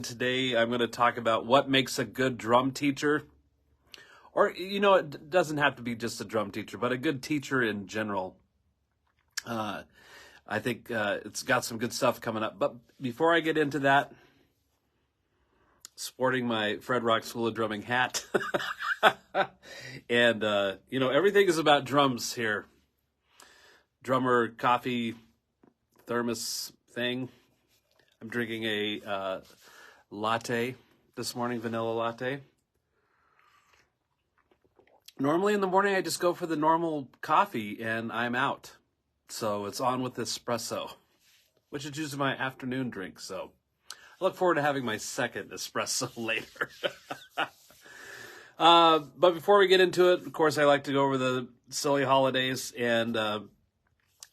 Today I'm going to talk about what makes a good drum teacher. Or, it doesn't have to be just a drum teacher, but a good teacher in general. I think it's got some good stuff coming up. But before I get into that, sporting my Fred Rock School of Drumming hat. And, everything is about drums here. Drummer coffee thermos thing. I'm drinking a latte this morning, vanilla latte. Normally in the morning, I just go for the normal coffee and I'm out. So it's on with espresso, which is usually my afternoon drink. So I look forward to having my second espresso later. But before we get into it, of course, I like to go over the silly holidays and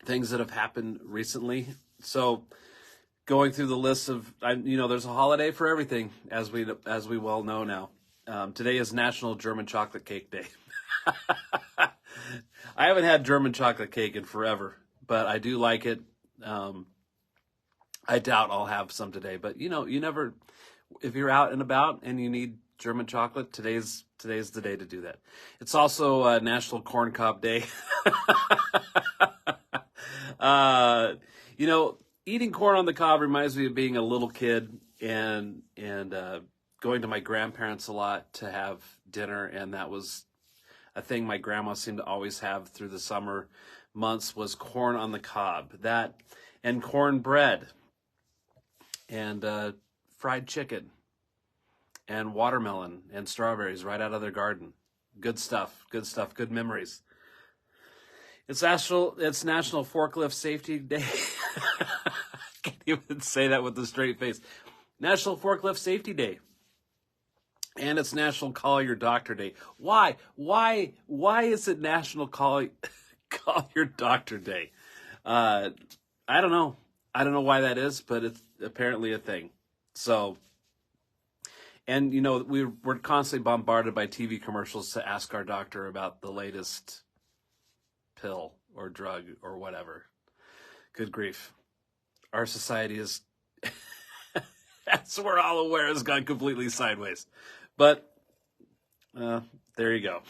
things that have happened recently. So going through the list of, there's a holiday for everything, as we well know now. Today is National German Chocolate Cake Day. I haven't had German chocolate cake in forever, but I do like it. I doubt I'll have some today, but you never, if you're out and about and you need German chocolate, today's the day to do that. It's also National Corn Cob Day. Eating corn on the cob reminds me of being a little kid and going to my grandparents a lot to have dinner, and that was a thing my grandma seemed to always have through the summer months was corn on the cob. That and cornbread and fried chicken and watermelon and strawberries right out of their garden. Good stuff, good memories. It's National Forklift Safety Day. I can't even say that with a straight face. National Forklift Safety Day. And it's National Call Your Doctor Day. Why? Why is it National Call Your Doctor Day? I don't know. I don't know why that is, but it's apparently a thing. So, and we're constantly bombarded by TV commercials to ask our doctor about the latest pill or drug or whatever. Good grief. Our society is, as we're all aware, has gone completely sideways. But there you go.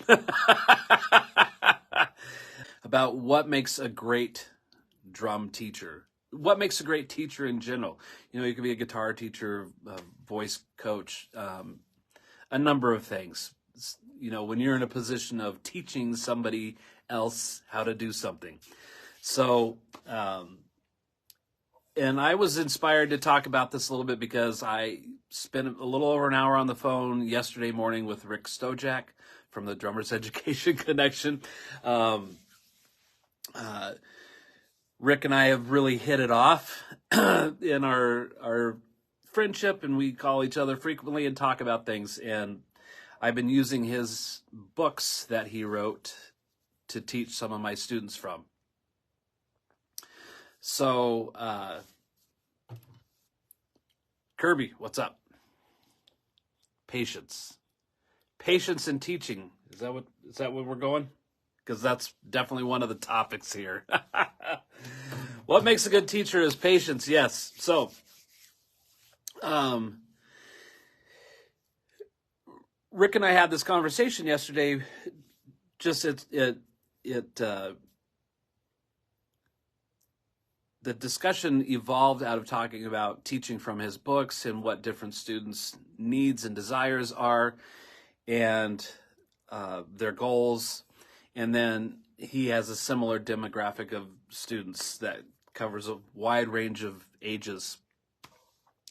About what makes a great drum teacher. What makes a great teacher in general? You could be a guitar teacher, a voice coach, a number of things. When you're in a position of teaching somebody else how to do something. So, and I was inspired to talk about this a little bit because I spent a little over an hour on the phone yesterday morning with Rick Stojak from the Drummer's Education Connection. Rick and I have really hit it off in our friendship, and we call each other frequently and talk about things. And I've been using his books that he wrote to teach some of my students from. So, Kirby, what's up? Patience in teaching. Is that what we're going? Because that's definitely one of the topics here. What makes a good teacher is patience. Yes. So, Rick and I had this conversation yesterday. Just the discussion evolved out of talking about teaching from his books and what different students' needs and desires are and their goals. And then he has a similar demographic of students that covers a wide range of ages,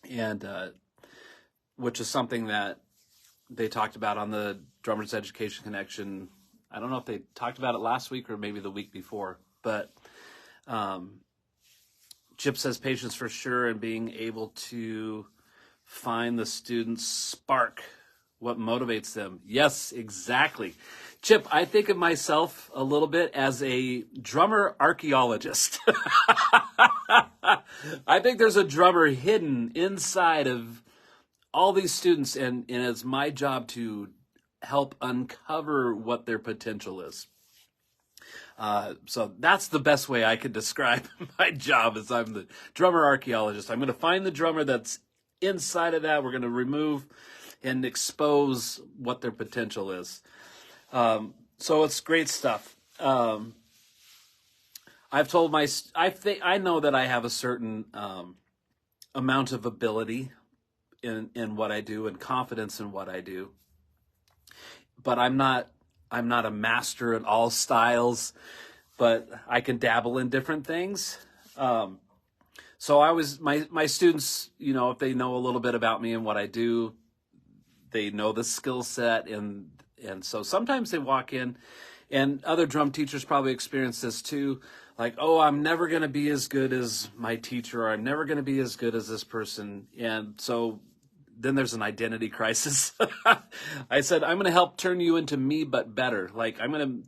and which is something that they talked about on the Drummer's Education Connection. I don't know if they talked about it last week or maybe the week before, but Chip says patience for sure, and being able to find the student's spark, what motivates them. Yes, exactly. Chip, I think of myself a little bit as a drummer archaeologist. I think there's a drummer hidden inside of all these students, and it's my job to help uncover what their potential is. So that's the best way I could describe my job, is I'm the drummer archaeologist. I'm going to find the drummer that's inside of that, we're going to remove and expose what their potential is. So it's great stuff. I've told I know that I have a certain amount of ability in what I do and confidence in what I do, but I'm not a master in all styles, but I can dabble in different things. So my students, if they know a little bit about me and what I do, they know the skill set, and so sometimes they walk in, and other drum teachers probably experience this too. Like, oh, I'm never going to be as good as my teacher, or I'm never going to be as good as this person. And so then there's an identity crisis. I said, I'm going to help turn you into me, but better. Like, I'm going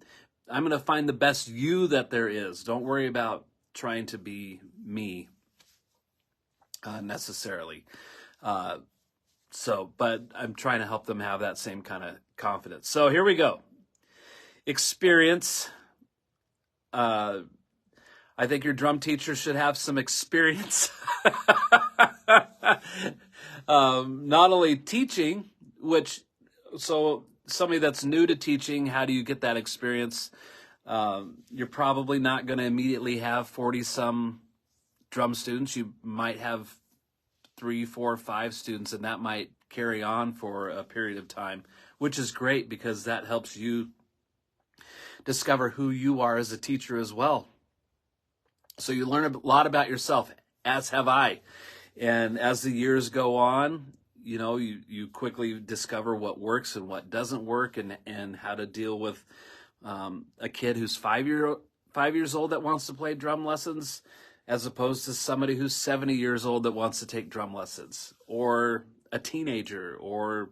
to find the best you that there is. Don't worry about trying to be me necessarily. But I'm trying to help them have that same kind of confidence. So here we go. Experience. I think your drum teacher should have some experience. Not only teaching, so somebody that's new to teaching, how do you get that experience? You're probably not going to immediately have 40-some drum students. You might have 3, 4, 5 students, and that might carry on for a period of time, which is great because that helps you discover who you are as a teacher as well. So you learn a lot about yourself, as have I. And as the years go on, you quickly discover what works and what doesn't work, and how to deal with a kid who's 5 years old that wants to play drum lessons, as opposed to somebody who's 70 years old that wants to take drum lessons, or a teenager, or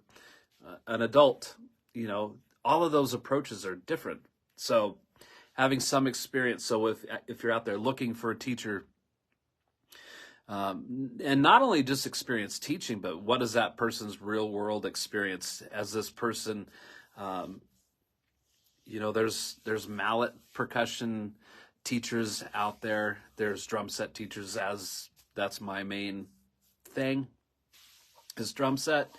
an adult. All of those approaches are different. So having some experience. So if you're out there looking for a teacher, and not only just experience teaching, but what is that person's real world experience as this person, there's mallet percussion teachers out there. There's drum set teachers, as that's my main thing, is drum set.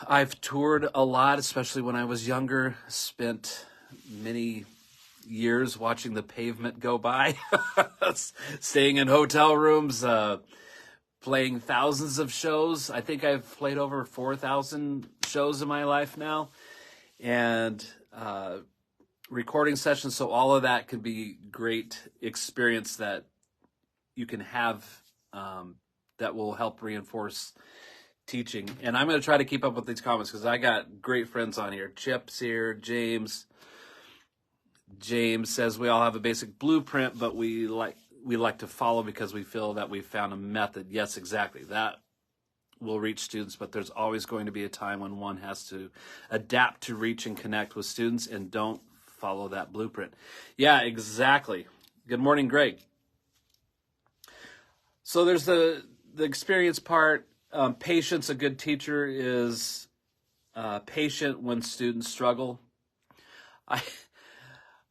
I've toured a lot, especially when I was younger, spent many years watching the pavement go by, staying in hotel rooms, playing thousands of shows. I think I've played over 4,000 shows in my life now, and recording sessions. So all of that could be great experience that you can have, that will help reinforce teaching. And I'm going to try to keep up with these comments because I got great friends on here. Chip's here. James says we all have a basic blueprint, but we like to follow because we feel that we've found a method. Yes, exactly. That will reach students, but there's always going to be a time when one has to adapt to reach and connect with students, and don't follow that blueprint. Yeah, exactly. Good morning, Greg. So there's the experience part. Patience. A good teacher is patient when students struggle.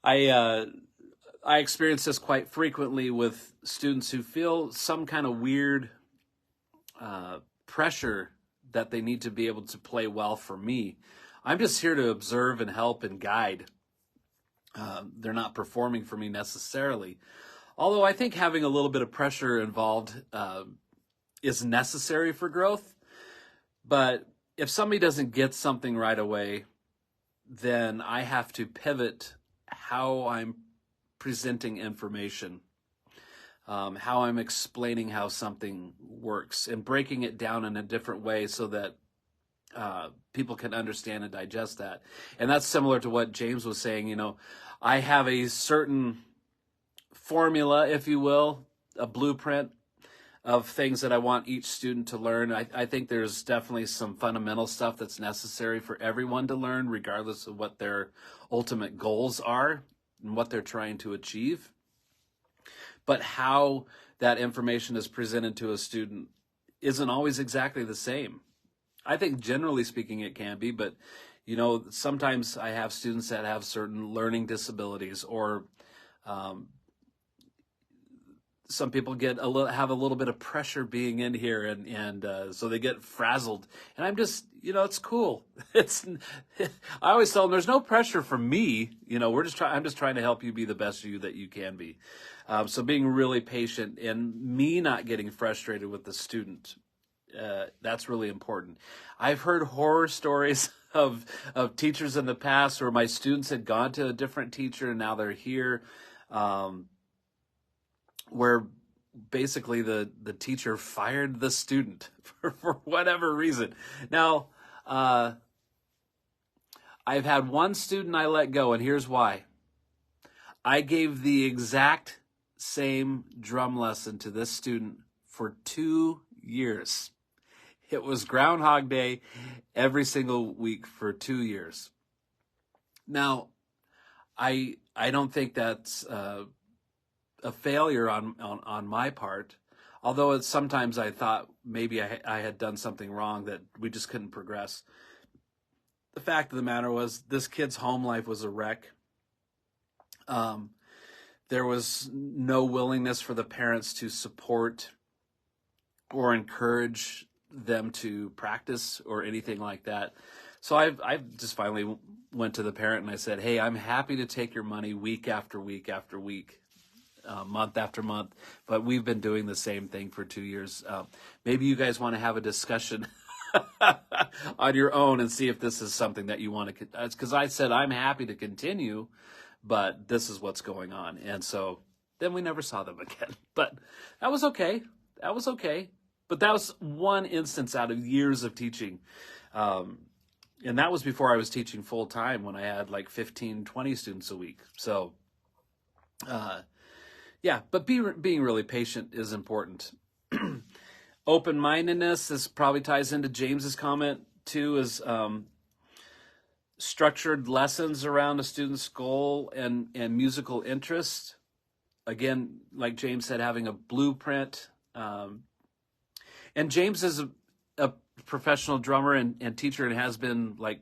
I experience this quite frequently with students who feel some kind of weird pressure that they need to be able to play well for me. I'm just here to observe and help and guide. They're not performing for me necessarily. Although I think having a little bit of pressure involved is necessary for growth. But if somebody doesn't get something right away, then I have to pivot how I'm presenting information, how I'm explaining how something works, and breaking it down in a different way so that people can understand and digest that. And that's similar to what James was saying. I have a certain formula, if you will, a blueprint of things that I want each student to learn. I think there's definitely some fundamental stuff that's necessary for everyone to learn, regardless of what their ultimate goals are and what they're trying to achieve. But how that information is presented to a student isn't always exactly the same. I think generally speaking it can be, but sometimes I have students that have certain learning disabilities, or some people have a little bit of pressure being in here, and so they get frazzled. And I'm just, it's cool. I always tell them there's no pressure from me. I'm just trying to help you be the best you that you can be. So being really patient and me not getting frustrated with the student, that's really important. I've heard horror stories of teachers in the past where my students had gone to a different teacher and now they're here, where basically the teacher fired the student for whatever reason. Now, I've had one student I let go, and here's why. I gave the exact same drum lesson to this student for 2 years. It was Groundhog Day every single week for 2 years. Now, I don't think that's a failure on my part, although sometimes I thought maybe I had done something wrong, that we just couldn't progress. The fact of the matter was this kid's home life was a wreck. There was no willingness for the parents to support or encourage them to practice or anything like that. So I just finally went to the parent and I said, hey, I'm happy to take your money week after week after week, month after month, but we've been doing the same thing for 2 years. Maybe you guys want to have a discussion on your own and see if this is something that you want to, because I said I'm happy to continue, but this is what's going on. And so then we never saw them again. But that was okay. But that was one instance out of years of teaching. And that was before I was teaching full time, when I had like 15, 20 students a week. So, but being really patient is important. Open-mindedness, this probably ties into James's comment too, is structured lessons around a student's goal and musical interest. Again, like James said, having a blueprint. And James is a professional drummer and teacher, and has been like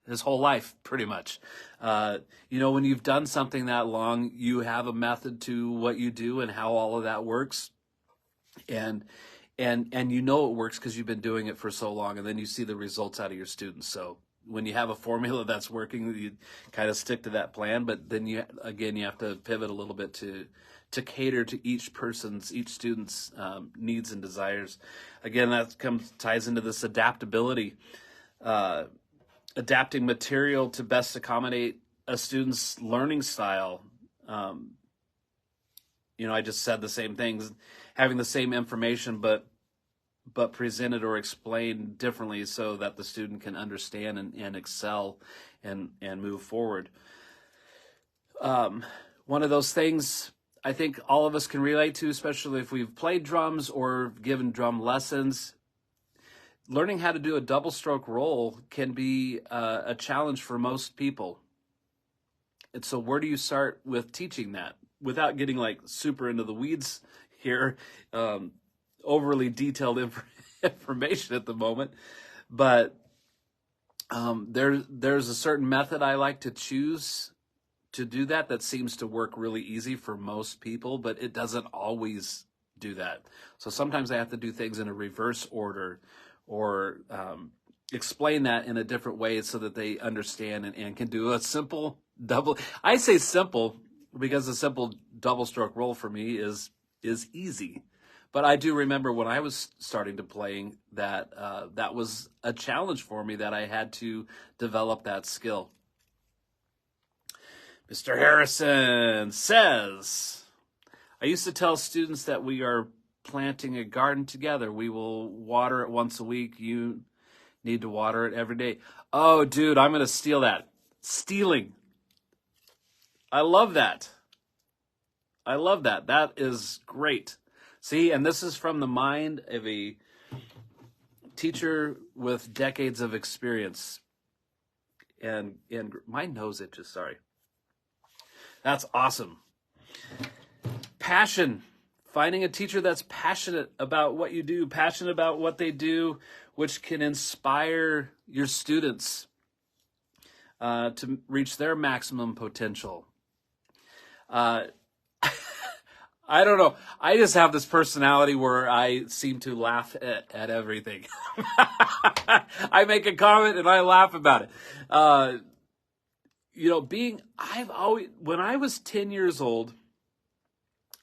his whole life, pretty much. When you've done something that long, you have a method to what you do and how all of that works. And it works because you've been doing it for so long, and then you see the results out of your students. So when you have a formula that's working, you kind of stick to that plan, but then you have to pivot a little bit to cater to each student's needs and desires. Again, that ties into this adaptability, adapting material to best accommodate a student's learning style. I just said the same things, having the same information, but presented or explained differently so that the student can understand and excel and move forward. One of those things I think all of us can relate to, especially if we've played drums or given drum lessons. Learning how to do a double stroke roll can be a challenge for most people. And so where do you start with teaching that without getting like super into the weeds here, overly detailed information at the moment? But there's a certain method I like to choose to do that seems to work really easy for most people, but it doesn't always do that. So sometimes I have to do things in a reverse order, or explain that in a different way so that they understand and can do a simple double. I say simple because a simple double stroke roll for me is easy. But I do remember when I was starting to playing that that was a challenge for me, that I had to develop that skill. Mr. Harrison says, I used to tell students that we are planting a garden together. We will water it once a week. You need to water it every day. Oh, dude, I'm going to steal that. Stealing. I love that. That is great. See, and this is from the mind of a teacher with decades of experience. And my nose itches, sorry. That's awesome. Passion. Finding a teacher that's passionate about what you do, passionate about what they do, which can inspire your students to reach their maximum potential. I don't know. I just have this personality where I seem to laugh at everything. I make a comment and I laugh about it. When I was 10 years old,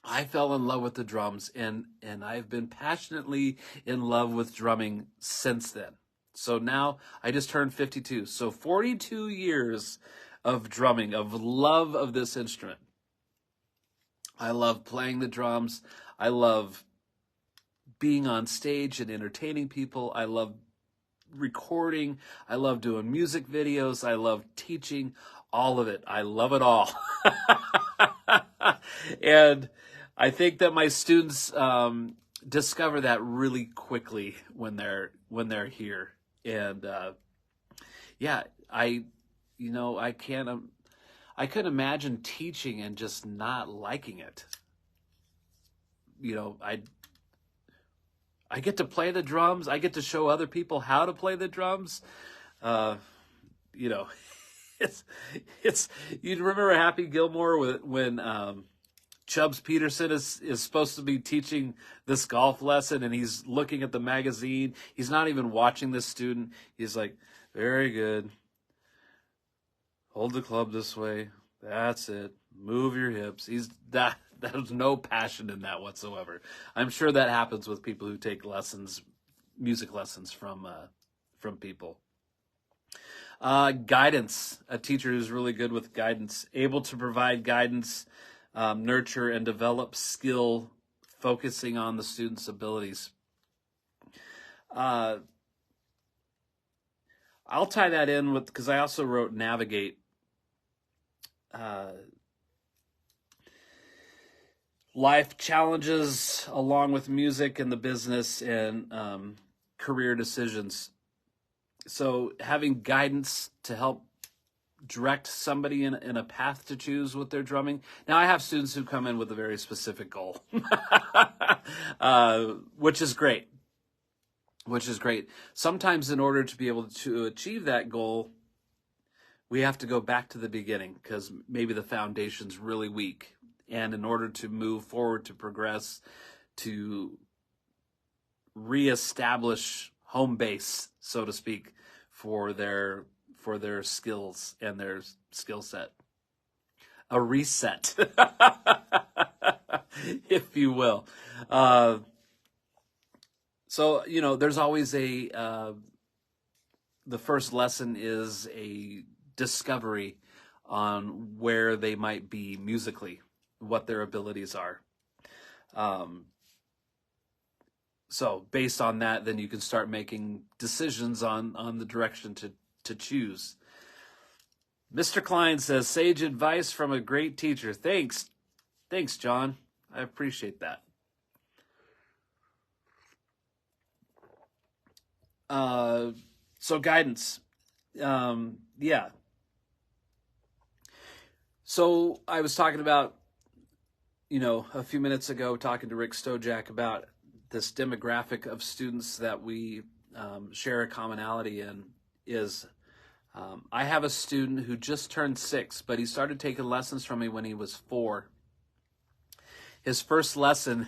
I fell in love with the drums, and I've been passionately in love with drumming since then. So now I just turned 52. So 42 years of drumming, of love of this instrument. I love playing the drums. I love being on stage and entertaining people. I love recording. I love doing music videos. I love teaching. All of it. I love it all. And I think that my students discover that really quickly when they're here. And I couldn't imagine teaching and just not liking it. I get to play the drums. I get to show other people how to play the drums. It's you remember Happy Gilmore when Chubbs Peterson is supposed to be teaching this golf lesson, and he's looking at the magazine. He's not even watching this student. He's like, very good. Hold the club this way. That's it. Move your hips. There's no passion in that whatsoever. I'm sure that happens with people who take lessons, music lessons from people. Guidance. A teacher who's really good with guidance, able to provide guidance, nurture and develop skill, focusing on the student's abilities. I'll tie that in with, because I also wrote navigate. Life challenges along with music and the business and career decisions. So having guidance to help direct somebody in a path to choose with their drumming. Now, I have students who come in with a very specific goal, which is great. Sometimes in order to be able to achieve that goal, we have to go back to the beginning because maybe the foundation's really weak. And in order to move forward, to progress, to reestablish home base, so to speak, for their skills and their skill set. A reset, if you will. So, there's always the first lesson is a discovery on where they might be musically, what their abilities are. So based on that, then you can start making decisions on the direction to choose. Mr. Klein says, sage advice from a great teacher. Thanks, John. I appreciate that. So guidance. Yeah. So I was talking about, a few minutes ago, talking to Rick Stojak about this demographic of students that we share a commonality in is I have a student who just turned 6, but he started taking lessons from me when he was 4. His first lesson,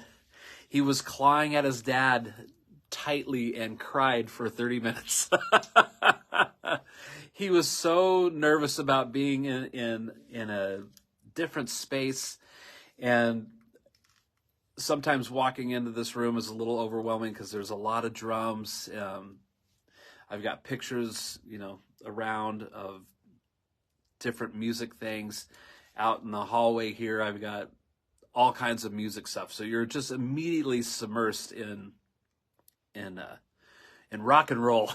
he was clawing at his dad tightly and cried for 30 minutes. He was so nervous about being in a different space, and sometimes walking into this room is a little overwhelming because there's a lot of drums. I've got pictures, around of different music things. Out in the hallway here, I've got all kinds of music stuff. So you're just immediately submersed in rock and roll,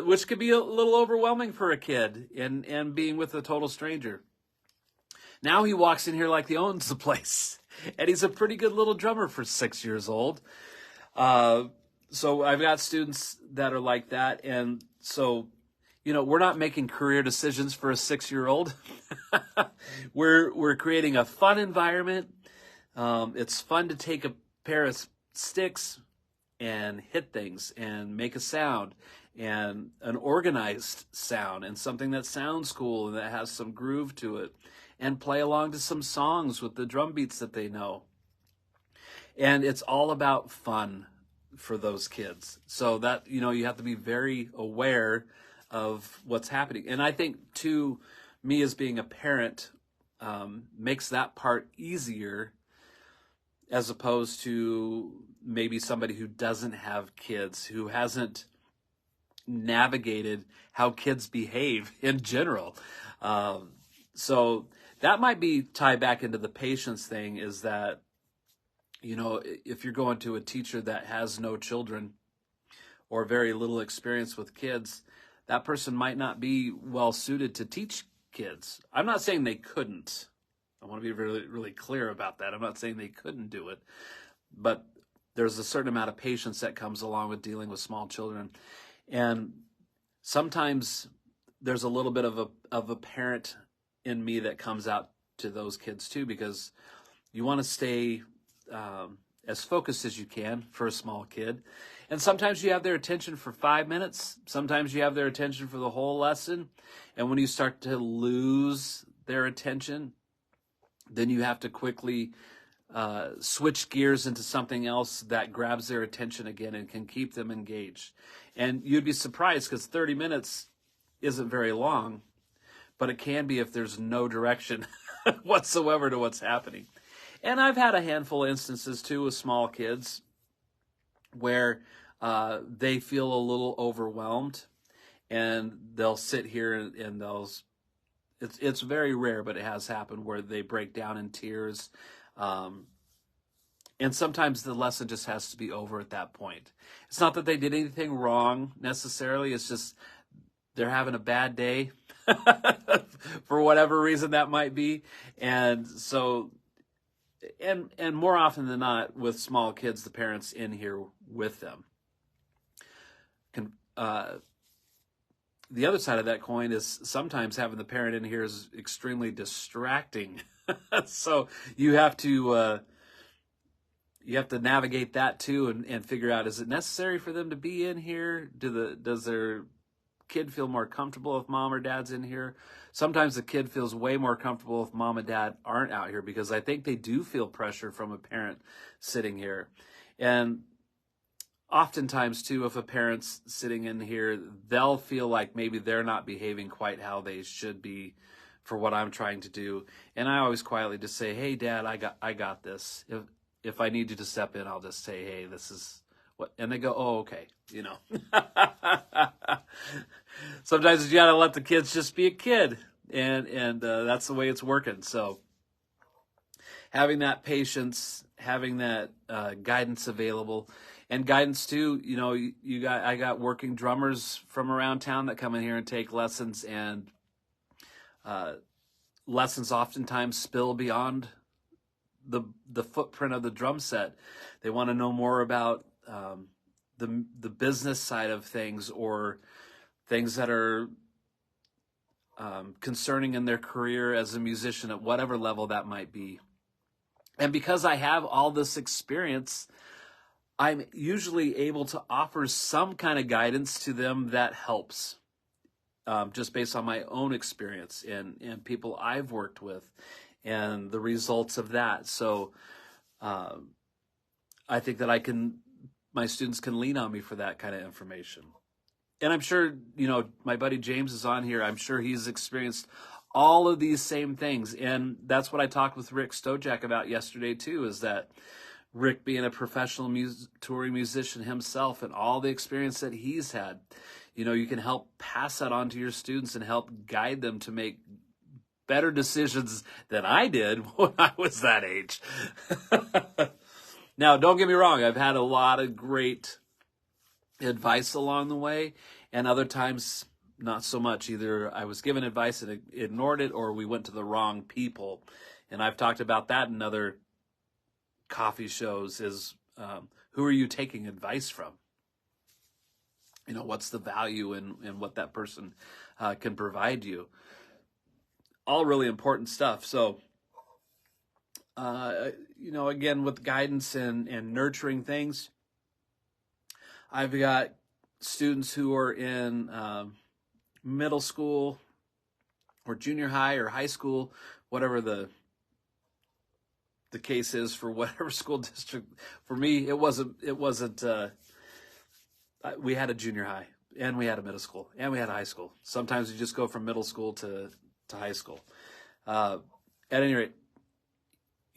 which could be a little overwhelming for a kid and being with a total stranger. Now he walks in here like he owns the place, and he's a pretty good little drummer for 6 years old. So I've got students that are like that, and so, we're not making career decisions for a 6-year-old. We're creating a fun environment. It's fun to take a pair of sticks and hit things and make a sound, and an organized sound, and something that sounds cool and that has some groove to it. and play along to some songs with the drum beats that they know. And it's all about fun for those kids. So that, you have to be very aware of what's happening. And I think, too, me as being a parent makes that part easier as opposed to maybe somebody who doesn't have kids, who hasn't navigated how kids behave in general. So that might be tied back into the patience thing, is that, if you're going to a teacher that has no children or very little experience with kids, that person might not be well suited to teach kids. I'm not saying they couldn't. I want to be really, really clear about that. I'm not saying they couldn't do it, but there's a certain amount of patience that comes along with dealing with small children. And sometimes there's a little bit of a parent in me that comes out to those kids too, because you want to stay as focused as you can for a small kid. And sometimes you have their attention for 5 minutes. Sometimes you have their attention for the whole lesson. And when you start to lose their attention, then you have to quickly switch gears into something else that grabs their attention again and can keep them engaged. And you'd be surprised, because 30 minutes isn't very long, but it can be if there's no direction whatsoever to what's happening. And I've had a handful of instances, too, with small kids where they feel a little overwhelmed, and they'll sit here and they'll... It's very rare, but it has happened, where they break down in tears. And sometimes the lesson just has to be over at that point. It's not that they did anything wrong necessarily. It's just they're having a bad day for whatever reason that might be. And so, and more often than not, with small kids, the parents in here with them can... The other side of that coin is sometimes having the parent in here is extremely distracting. So you have to navigate that too, and figure out, is it necessary for them to be in here? Does their kid feel more comfortable if mom or dad's in here? Sometimes the kid feels way more comfortable if mom and dad aren't out here, because I think they do feel pressure from a parent sitting here. And oftentimes, too, if a parent's sitting in here, they'll feel like maybe they're not behaving quite how they should be for what I'm trying to do. And I always quietly just say, "Hey, Dad, I got this. If I need you to step in, I'll just say, hey, this is what," and they go, "Oh, okay," Sometimes you gotta let the kids just be a kid, and that's the way it's working. So having that patience, having that guidance available. And guidance too, I got working drummers from around town that come in here and take lessons, and lessons oftentimes spill beyond the footprint of the drum set. They want to know more about the business side of things, or things that are concerning in their career as a musician at whatever level that might be. And because I have all this experience, I'm usually able to offer some kind of guidance to them that helps, just based on my own experience and people I've worked with and the results of that. So I think that my students can lean on me for that kind of information. And I'm sure, my buddy James is on here. I'm sure he's experienced all of these same things. And that's what I talked with Rick Stojak about yesterday too, is that Rick, being a professional touring musician himself, and all the experience that he's had, you can help pass that on to your students and help guide them to make better decisions than I did when I was that age. Now, don't get me wrong. I've had a lot of great advice along the way, and other times not so much. Either I was given advice and ignored it, or we went to the wrong people. And I've talked about that in other coffee shows, is who are you taking advice from? What's the value in what that person can provide you? All really important stuff. So, again, with guidance and nurturing things, I've got students who are in middle school or junior high or high school whatever the case is for whatever school district. For me, it wasn't. We had a junior high, and we had a middle school, and we had a high school. Sometimes you just go from middle school to high school. At any rate,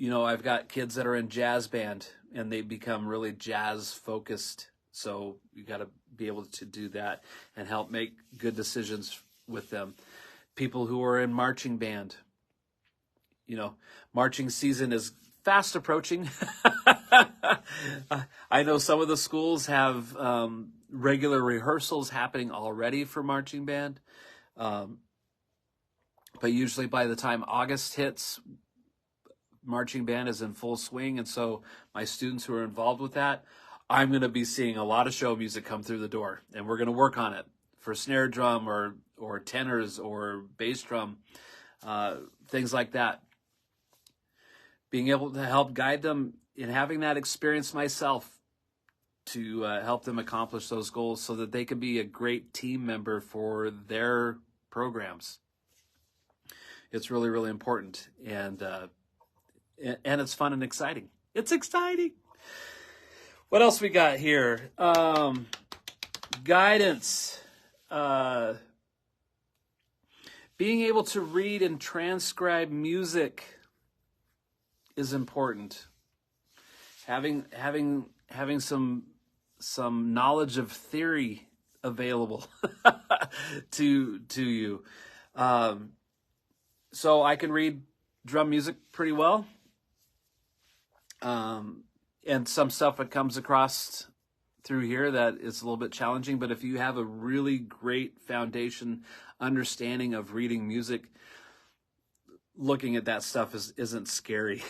I've got kids that are in jazz band, and they become really jazz focused. So you got to be able to do that and help make good decisions with them. People who are in marching band, marching season is fast approaching. I know some of the schools have regular rehearsals happening already for marching band. But usually by the time August hits, marching band is in full swing. And so my students who are involved with that, I'm going to be seeing a lot of show music come through the door. And we're going to work on it for snare drum or tenors or bass drum, things like that. Being able to help guide them in having that experience myself to help them accomplish those goals so that they can be a great team member for their programs. It's really, really important. And it's fun and exciting. It's exciting. What else we got here? Guidance. Being able to read and transcribe music is important. Having some knowledge of theory available to you. So I can read drum music pretty well. And some stuff that comes across through here that is a little bit challenging, but if you have a really great foundation understanding of reading music, looking at that stuff isn't scary.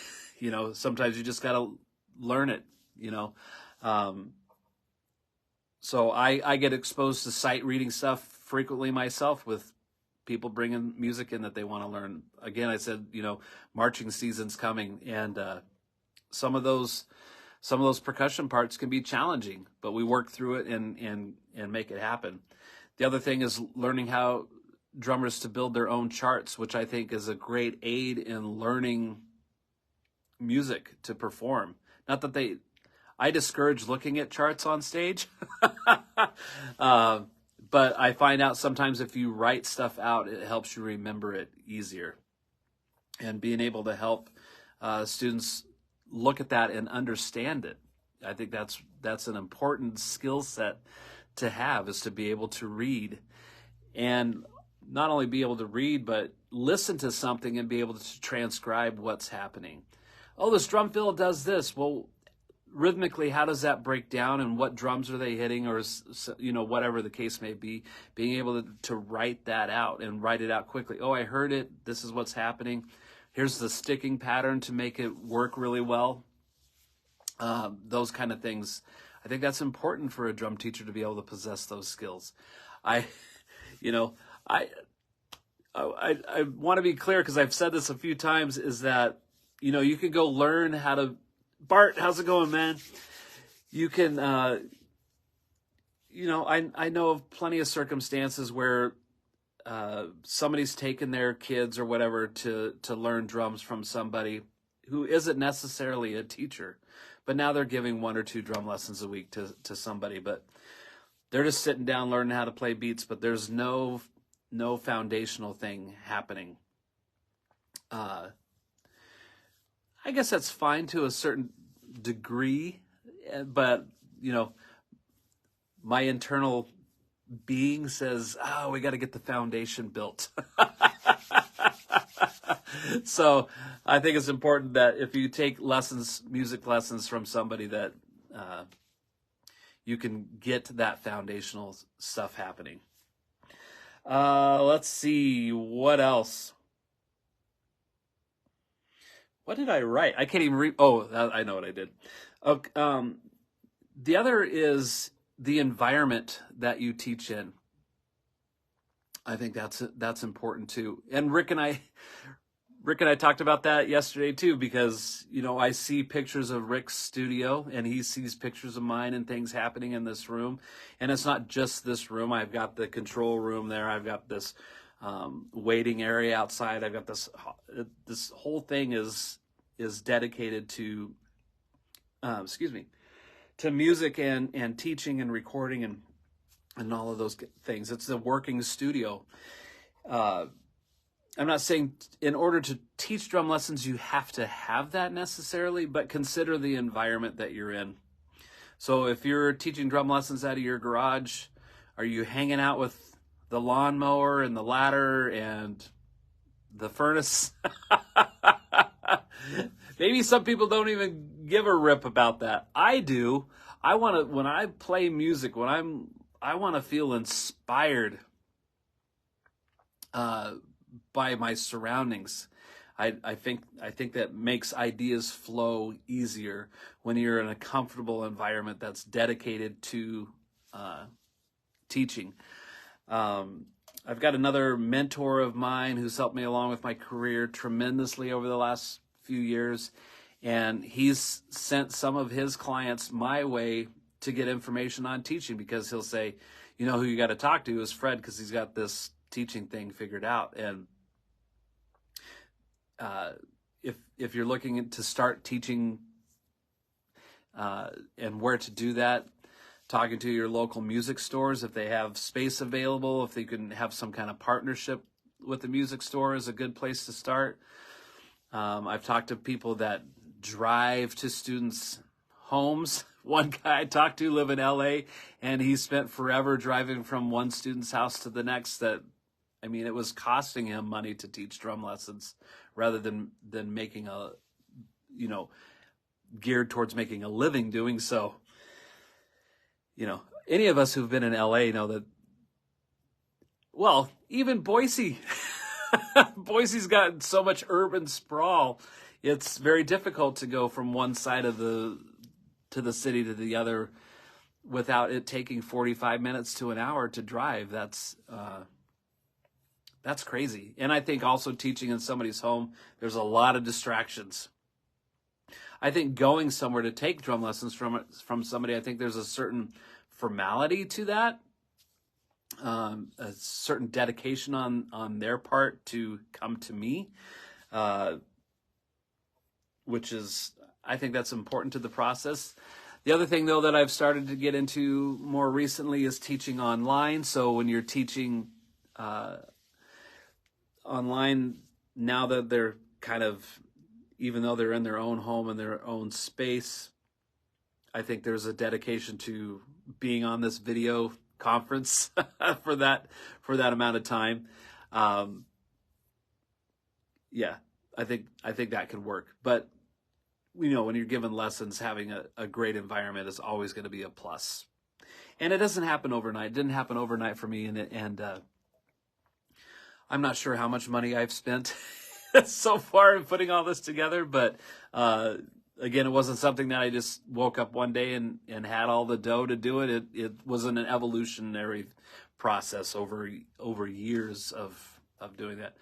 Sometimes you just got to learn it, So I get exposed to sight reading stuff frequently myself with people bringing music in that they want to learn. Again, I said, marching season's coming, and some of those percussion parts can be challenging, but we work through it and make it happen. The other thing is learning how drummers to build their own charts, which I think is a great aid in learning music to perform. Not that I discourage looking at charts on stage, but I find out sometimes if you write stuff out, it helps you remember it easier. And being able to help students look at that and understand it, I think that's an important skill set to have, is to be able to read, and not only be able to read, but listen to something and be able to transcribe what's happening. Oh, this drum fill does this. Well, rhythmically, how does that break down, and what drums are they hitting, or whatever the case may be. Being able to write that out and write it out quickly. Oh, I heard it. This is what's happening. Here's the sticking pattern to make it work really well. Those kind of things. I think that's important for a drum teacher to be able to possess those skills. I want to be clear, because I've said this a few times, is that, you can go learn how to, Bart, how's it going, man? You can, I know of plenty of circumstances where somebody's taken their kids or whatever to learn drums from somebody who isn't necessarily a teacher, but now they're giving 1 or 2 drum lessons a week to somebody, but they're just sitting down learning how to play beats, but there's no foundational thing happening. I guess that's fine to a certain degree, but my internal being says, we got to get the foundation built. So I think it's important that if you take music lessons from somebody, that you can get that foundational stuff happening. Let's see, what else? What did I write? I can't even read. Oh, I know what I did. Okay, the other is the environment that you teach in. I think that's important too. And Rick and I talked about that yesterday too, because I see pictures of Rick's studio, and he sees pictures of mine and things happening in this room. And it's not just this room. I've got the control room there. I've got this waiting area outside. I've got this whole thing is dedicated to to music and teaching and recording and all of those things. It's a working studio. I'm not saying in order to teach drum lessons you have to have that necessarily, but consider the environment that you're in. So if you're teaching drum lessons out of your garage, are you hanging out with the lawnmower and the ladder and the furnace? Maybe some people don't even give a rip about that. I do. When I play music, I want to feel inspired by my surroundings. I think that makes ideas flow easier when you're in a comfortable environment that's dedicated to teaching. I've got another mentor of mine who's helped me along with my career tremendously over the last few years, and he's sent some of his clients my way to get information on teaching, because he'll say, you know, who you got to talk to is Fred, because he's got this teaching thing figured out. And if you're looking to start teaching and where to do that, talking to your local music stores, if they have space available, if they can have some kind of partnership with the music store, is a good place to start. I've talked to people that drive to students' homes. One guy I talked to lived in LA, and he spent forever driving from one student's house to the next. It was costing him money to teach drum lessons rather than making geared towards making a living doing so. Any of us who've been in LA know that, well, even Boise, Boise's got so much urban sprawl. It's very difficult to go from one side of the city to the other without it taking 45 minutes to an hour to drive. That's crazy. And I think also teaching in somebody's home, there's a lot of distractions. I think going somewhere to take drum lessons from somebody, I think there's a certain formality to that, a certain dedication on their part to come to me, which is, I think that's important to the process. The other thing, though, that I've started to get into more recently is teaching online. So when you're teaching online, now that they're kind of, even though they're in their own home and their own space, I think there's a dedication to being on this video conference for that amount of time. I think that could work. But when you're given lessons, having a great environment is always going to be a plus. And it doesn't happen overnight. It didn't happen overnight for me, and I'm not sure how much money I've spent so far in putting all this together, but again, it wasn't something that I just woke up one day and had all the dough to do it. It was an evolutionary process over years of doing that.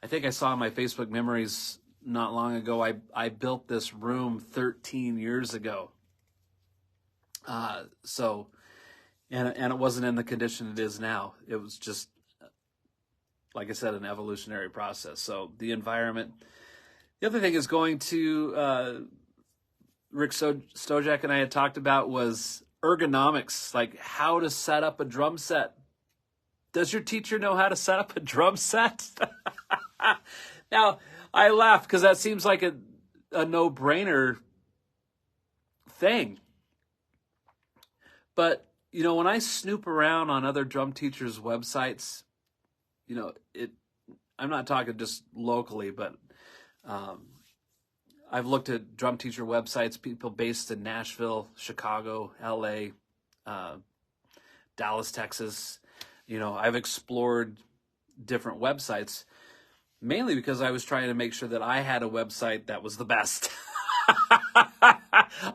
I think I saw in my Facebook memories not long ago, I built this room 13 years ago. And it wasn't in the condition it is now. It was just, like I said, an evolutionary process. So the environment. The other thing is going to, Rick Stojak and I had talked about was ergonomics, like how to set up a drum set. Does your teacher know how to set up a drum set? Now, I laugh because that seems like a no-brainer thing. But, when I snoop around on other drum teachers' websites, I'm not talking just locally, but I've looked at drum teacher websites, people based in Nashville, Chicago, LA, Dallas, Texas. I've explored different websites, mainly because I was trying to make sure that I had a website that was the best.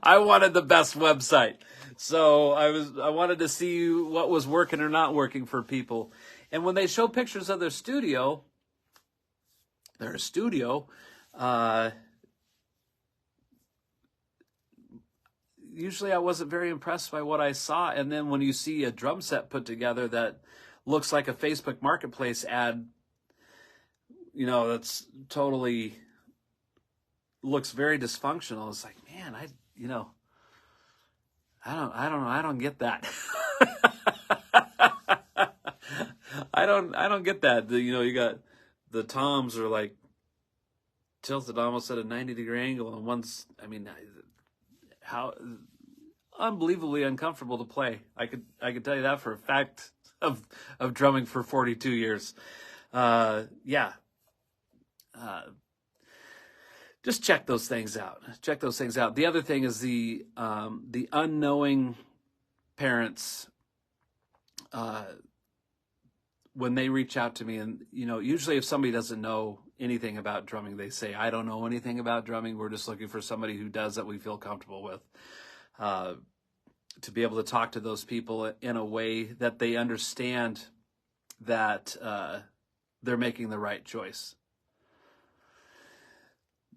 I wanted the best website. So I wanted to see what was working or not working for people. And when they show pictures of their studio, usually I wasn't very impressed by what I saw. And then when you see a drum set put together that looks like a Facebook Marketplace ad, that's totally looks very dysfunctional. It's like, man, I don't get that. I don't get that. You got the toms are like tilted almost at a 90-degree angle, and one's, how unbelievably uncomfortable to play. I could tell you that for a fact of drumming for 42 years. Just check those things out. The other thing is the unknowing parents, when they reach out to me, and usually if somebody doesn't know anything about drumming, they say, I don't know anything about drumming. We're just looking for somebody who does that we feel comfortable with. To be able to talk to those people in a way that they understand that they're making the right choice.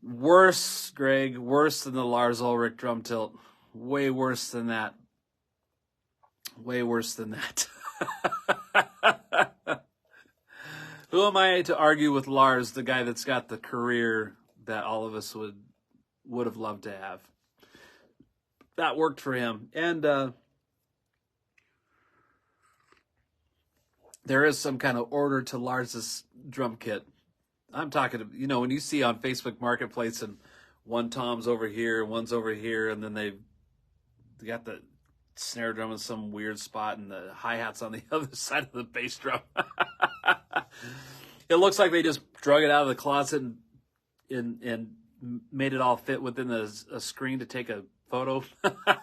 Worse, Greg, worse than the Lars Ulrich drum tilt. Way worse than that. Way worse than that. Who am I to argue with Lars, the guy that's got the career that all of us would have loved to have? That worked for him. And there is some kind of order to Lars's drum kit. I'm talking, when you see on Facebook Marketplace and one tom's over here, one's over here, and then they got the snare drum in some weird spot and the hi-hat's on the other side of the bass drum. It looks like they just drug it out of the closet and made it all fit within a screen to take a photo.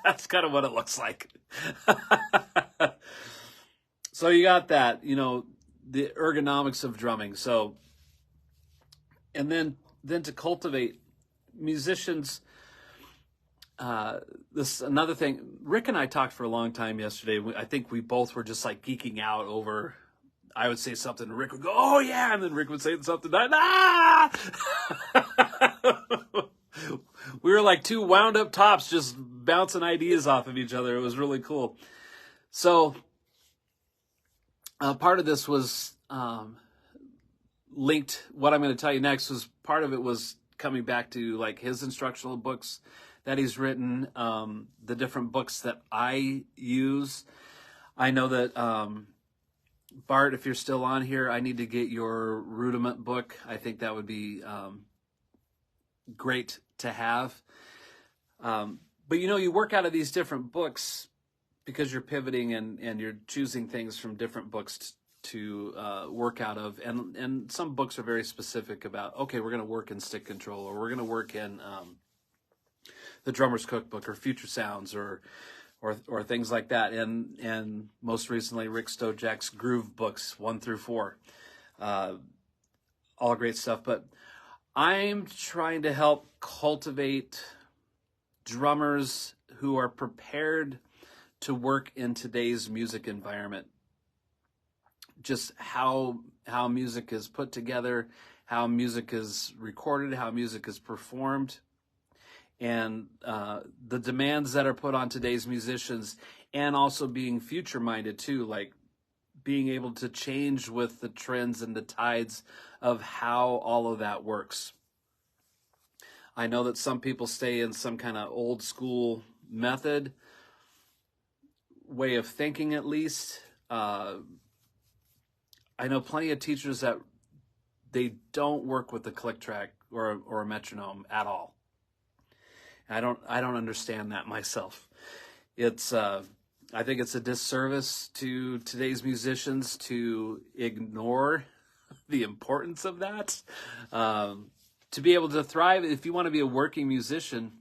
That's kind of what it looks like. So you got that, the ergonomics of drumming. So, and then to cultivate musicians. This another thing. Rick and I talked for a long time yesterday. I think we both were just like geeking out over. I would say something, and Rick would go, "Oh yeah," and then Rick would say something. Ah! We were like two wound up tops, just bouncing ideas off of each other. It was really cool. So part of this was linked. What I'm going to tell you next was part of it was coming back to like his instructional books that he's written, the different books that I use. I know that Bart, if you're still on here, I need to get your rudiment book. I think that would be great to have. But you work out of these different books because you're pivoting and you're choosing things from different books to work out of. And some books are very specific about, okay, we're going to work in stick control, or we're going to work in the Drummer's Cookbook or Future Sounds or things like that. And most recently, Rick Stojak's Groove books 1 through 4. All great stuff. But I'm trying to help cultivate drummers who are prepared to work in today's music environment. Just how music is put together, how music is recorded, how music is performed, and the demands that are put on today's musicians, and also being future-minded too, like being able to change with the trends and the tides of how all of that works. I know that some people stay in some kind of old school method, way of thinking at least. I know plenty of teachers that they don't work with a click track or a metronome at all. I don't understand that myself. It's I think it's a disservice to today's musicians to ignore the importance of that. To be able to thrive, if you want to be a working musician,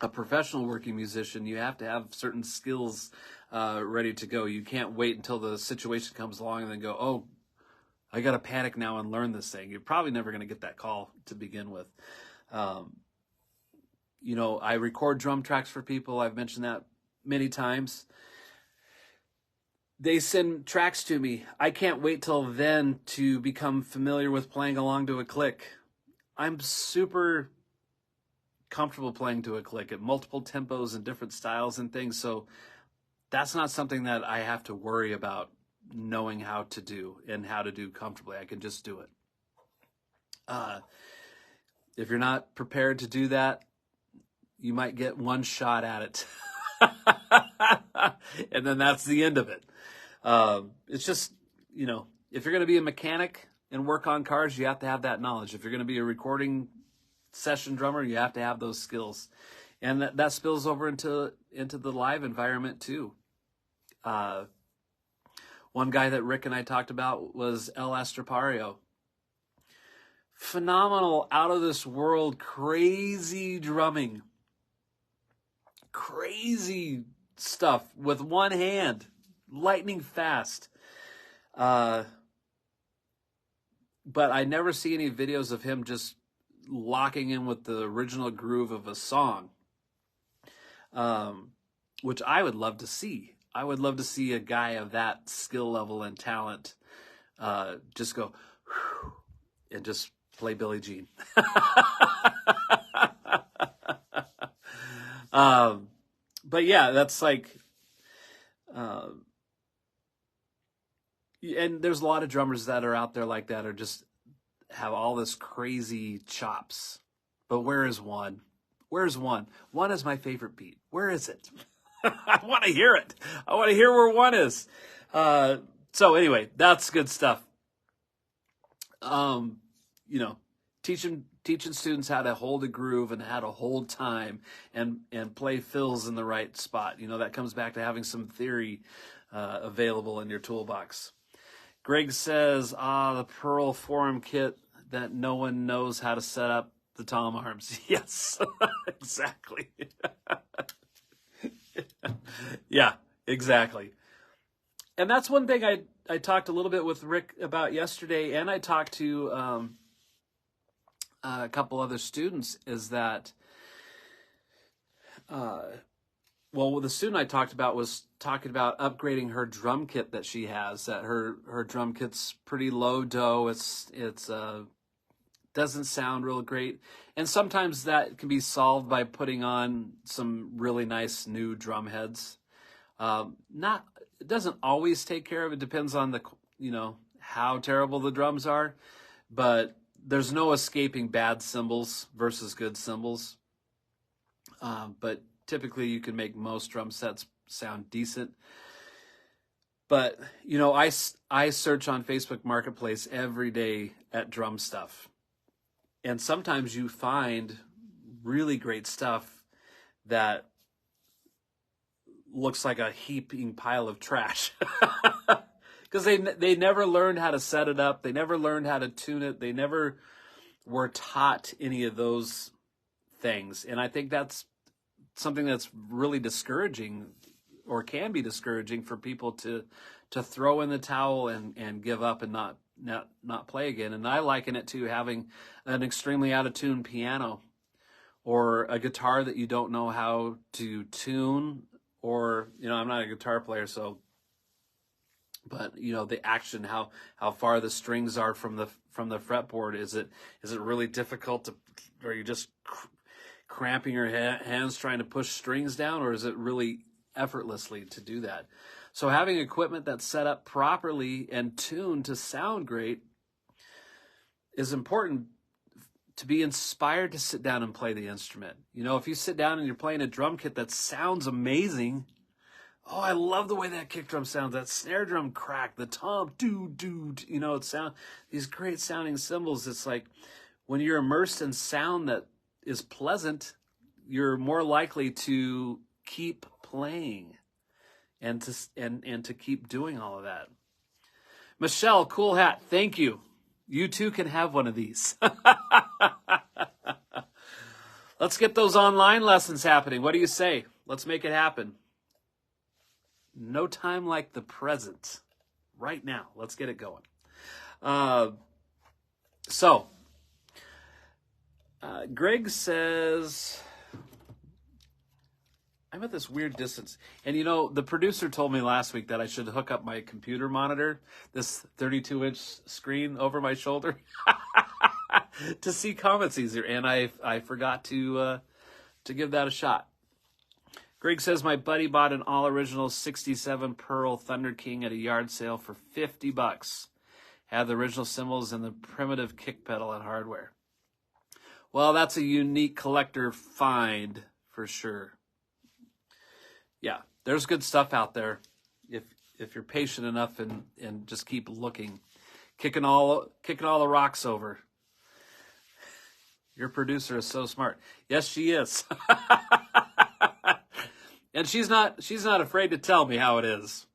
a professional working musician, you have to have certain skills ready to go. You can't wait until the situation comes along and then go, oh, I got to panic now and learn this thing. You're probably never going to get that call to begin with. I record drum tracks for people. I've mentioned that many times. They send tracks to me. I can't wait till then to become familiar with playing along to a click. I'm super comfortable playing to a click at multiple tempos and different styles and things. So that's not something that I have to worry about knowing how to do and how to do comfortably. I can just do it. If you're not prepared to do that, you might get one shot at it. And then that's the end of it. It's just, if you're going to be a mechanic and work on cars, you have to have that knowledge. If you're going to be a recording session drummer, you have to have those skills. And that spills over into the live environment too. One guy that Rick and I talked about was El Astropario. Phenomenal, out of this world, crazy drumming. Crazy stuff with one hand, lightning fast. But I never see any videos of him just locking in with the original groove of a song, which I would love to see. I would love to see a guy of that skill level and talent just go and just play Billie Jean. But yeah, that's like, and there's a lot of drummers that are out there like that, or just have all this crazy chops. But where is one? Where's one? One is my favorite beat. Where is it? I want to hear it. I want to hear where one is. So anyway, that's good stuff. Teaching students how to hold a groove and how to hold time and play fills in the right spot. That comes back to having some theory available in your toolbox. Greg says, the Pearl Forum kit that no one knows how to set up the tom arms. Yes, exactly. Yeah, exactly. And that's one thing I talked a little bit with Rick about yesterday, and I talked to a couple other students, is that, the student I talked about was talking about upgrading her drum kit that she has. That her drum kit's pretty low dough. It's doesn't sound real great, and sometimes that can be solved by putting on some really nice new drum heads. It doesn't always take care of it. Depends on how terrible the drums are, but there's no escaping bad cymbals versus good cymbals. But typically you can make most drum sets sound decent. But, I search on Facebook Marketplace every day at drum stuff. And sometimes you find really great stuff that looks like a heaping pile of trash. Because they never learned how to set it up. They never learned how to tune it. They never were taught any of those things. And I think that's something that's really discouraging, or can be discouraging, for people to throw in the towel and give up and not play again. And I liken it to having an extremely out of tune piano, or a guitar that you don't know how to tune, or I'm not a guitar player, so. But the action, how far the strings are from the fretboard. Is it really difficult to, or are you just cramping your hands trying to push strings down, or is it really effortlessly to do that? So having equipment that's set up properly and tuned to sound great is important, to be inspired to sit down and play the instrument. If you sit down and you're playing a drum kit that sounds amazing. Oh, I love the way that kick drum sounds. That snare drum crack, the tom, these great sounding cymbals. It's like when you're immersed in sound that is pleasant, you're more likely to keep playing and to keep doing all of that. Michelle, cool hat. Thank you. You too can have one of these. Let's get those online lessons happening. What do you say? Let's make it happen. No time like the present. Right now. Let's get it going. Greg says, I'm at this weird distance. And the producer told me last week that I should hook up my computer monitor, this 32-inch screen over my shoulder, to see comments easier. And I forgot to give that a shot. Greg says, my buddy bought an all-original 67 Pearl Thunder King at a yard sale for $50. Had the original cymbals and the primitive kick pedal at Hardware. Well, that's a unique collector find for sure. Yeah, there's good stuff out there if you're patient enough and just keep looking, kicking all the rocks over. Your producer is so smart. Yes, she is. And she's not afraid to tell me how it is.